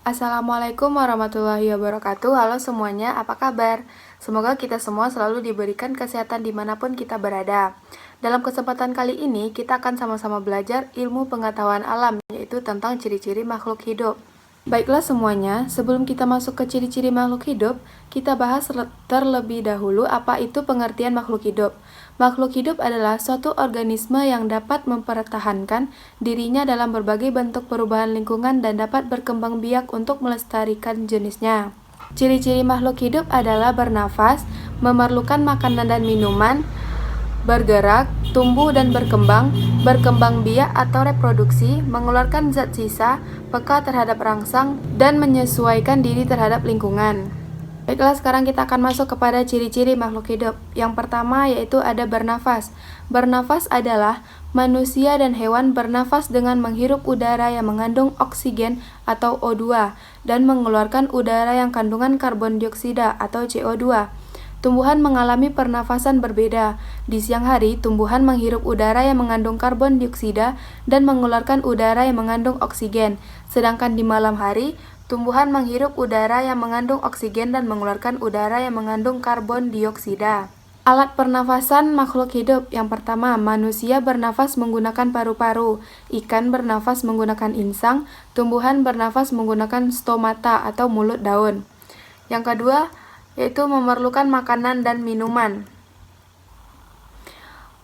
Assalamualaikum warahmatullahi wabarakatuh. Halo semuanya, apa kabar? Semoga kita semua selalu diberikan kesehatan dimanapun kita berada. Dalam kesempatan kali ini, kita akan sama-sama belajar ilmu pengetahuan alam, yaitu tentang ciri-ciri makhluk hidup. Baiklah semuanya, sebelum kita masuk ke ciri-ciri makhluk hidup, kita bahas terlebih dahulu apa itu pengertian makhluk hidup. Makhluk hidup adalah suatu organisme yang dapat mempertahankan dirinya dalam berbagai bentuk perubahan lingkungan dan dapat berkembang biak untuk melestarikan jenisnya. Ciri-ciri makhluk hidup adalah bernafas, memerlukan makanan dan minuman, bergerak, tumbuh dan berkembang biak atau reproduksi, mengeluarkan zat sisa, peka terhadap rangsang, dan menyesuaikan diri terhadap lingkungan. Baiklah, sekarang kita akan masuk kepada ciri-ciri makhluk hidup. Yang pertama yaitu ada bernafas. Bernafas adalah manusia dan hewan bernafas dengan menghirup udara yang mengandung oksigen atau O2 dan mengeluarkan udara yang kandungan karbon dioksida atau CO2. Tumbuhan mengalami pernafasan berbeda. Di siang hari, tumbuhan menghirup udara yang mengandung karbon dioksida dan mengeluarkan udara yang mengandung oksigen. Sedangkan di malam hari, tumbuhan menghirup udara yang mengandung oksigen dan mengeluarkan udara yang mengandung karbon dioksida. Alat pernafasan makhluk hidup. Yang pertama, manusia bernafas menggunakan paru-paru, ikan bernafas menggunakan insang, tumbuhan bernafas menggunakan stomata atau mulut daun. Yang kedua, yaitu memerlukan makanan dan minuman.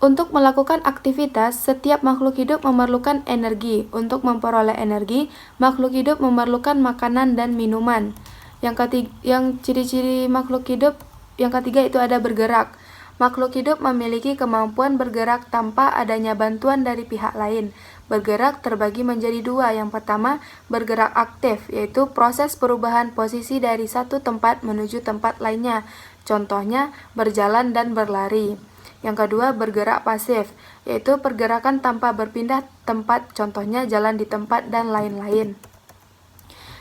Untuk melakukan aktivitas, setiap makhluk hidup memerlukan energi. Untuk memperoleh energi, makhluk hidup memerlukan makanan dan minuman. Yang ciri-ciri makhluk hidup yang ketiga itu ada bergerak. Makhluk hidup memiliki kemampuan bergerak tanpa adanya bantuan dari pihak lain. Bergerak terbagi menjadi dua. Yang pertama, bergerak aktif, yaitu proses perubahan posisi dari satu tempat menuju tempat lainnya. Contohnya, berjalan dan berlari. Yang kedua, bergerak pasif, yaitu pergerakan tanpa berpindah tempat, contohnya jalan di tempat dan lain-lain.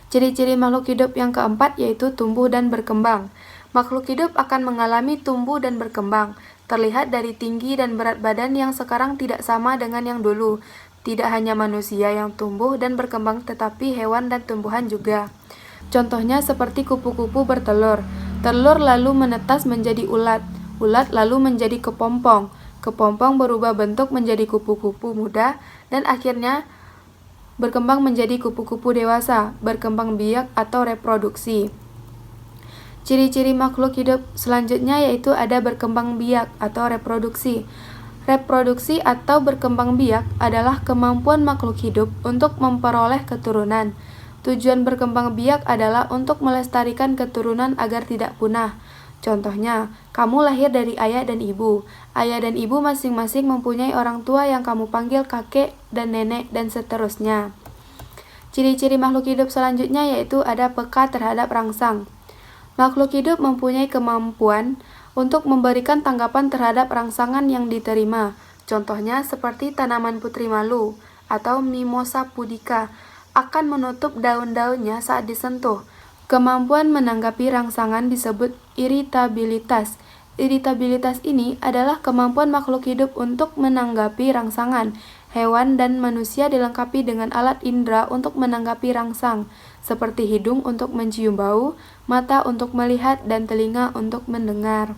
Ciri-ciri makhluk hidup yang keempat yaitu tumbuh dan berkembang. Makhluk hidup akan mengalami tumbuh dan berkembang, terlihat dari tinggi dan berat badan yang sekarang tidak sama dengan yang dulu. Tidak hanya manusia yang tumbuh dan berkembang, tetapi hewan dan tumbuhan juga. Contohnya seperti kupu-kupu bertelur. Telur lalu menetas menjadi ulat. Ulat lalu menjadi kepompong. Kepompong berubah bentuk menjadi kupu-kupu muda dan akhirnya berkembang menjadi kupu-kupu dewasa, berkembang biak atau reproduksi. Ciri-ciri makhluk hidup selanjutnya yaitu ada berkembang biak atau reproduksi. Reproduksi atau berkembang biak adalah kemampuan makhluk hidup untuk memperoleh keturunan. Tujuan berkembang biak adalah untuk melestarikan keturunan agar tidak punah. Contohnya, kamu lahir dari ayah dan ibu. Ayah dan ibu masing-masing mempunyai orang tua yang kamu panggil kakek dan nenek dan seterusnya. Ciri-ciri makhluk hidup selanjutnya yaitu ada peka terhadap rangsang. Makhluk hidup mempunyai kemampuan untuk memberikan tanggapan terhadap rangsangan yang diterima. Contohnya seperti tanaman putri malu atau Mimosa pudica akan menutup daun-daunnya saat disentuh. Kemampuan menanggapi rangsangan disebut iritabilitas. Iritabilitas ini adalah kemampuan makhluk hidup untuk menanggapi rangsangan. Hewan dan manusia dilengkapi dengan alat indera untuk menanggapi rangsang, seperti hidung untuk mencium bau, mata untuk melihat, dan telinga untuk mendengar.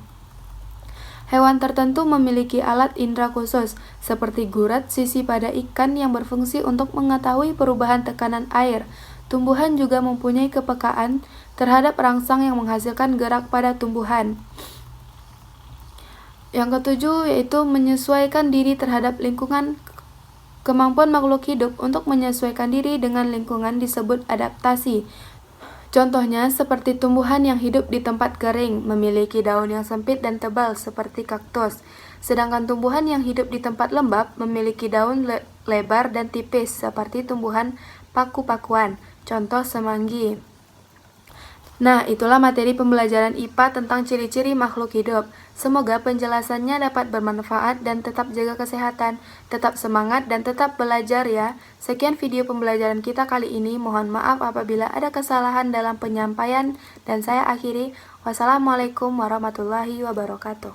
Hewan tertentu memiliki alat indera khusus, seperti gurat sisi pada ikan yang berfungsi untuk mengetahui perubahan tekanan air. Tumbuhan juga mempunyai kepekaan terhadap rangsang yang menghasilkan gerak pada tumbuhan. Yang ketujuh yaitu menyesuaikan diri terhadap lingkungan. Kemampuan makhluk hidup untuk menyesuaikan diri dengan lingkungan disebut adaptasi. Contohnya seperti tumbuhan yang hidup di tempat kering, memiliki daun yang sempit dan tebal seperti kaktus. Sedangkan tumbuhan yang hidup di tempat lembab memiliki daun lebar dan tipis seperti tumbuhan paku-pakuan. Contoh semanggi. Nah, itulah materi pembelajaran IPA tentang ciri-ciri makhluk hidup. Semoga penjelasannya dapat bermanfaat dan tetap jaga kesehatan, tetap semangat dan tetap belajar ya. Sekian video pembelajaran kita kali ini. Mohon maaf apabila ada kesalahan dalam penyampaian dan saya akhiri. Wassalamualaikum warahmatullahi wabarakatuh.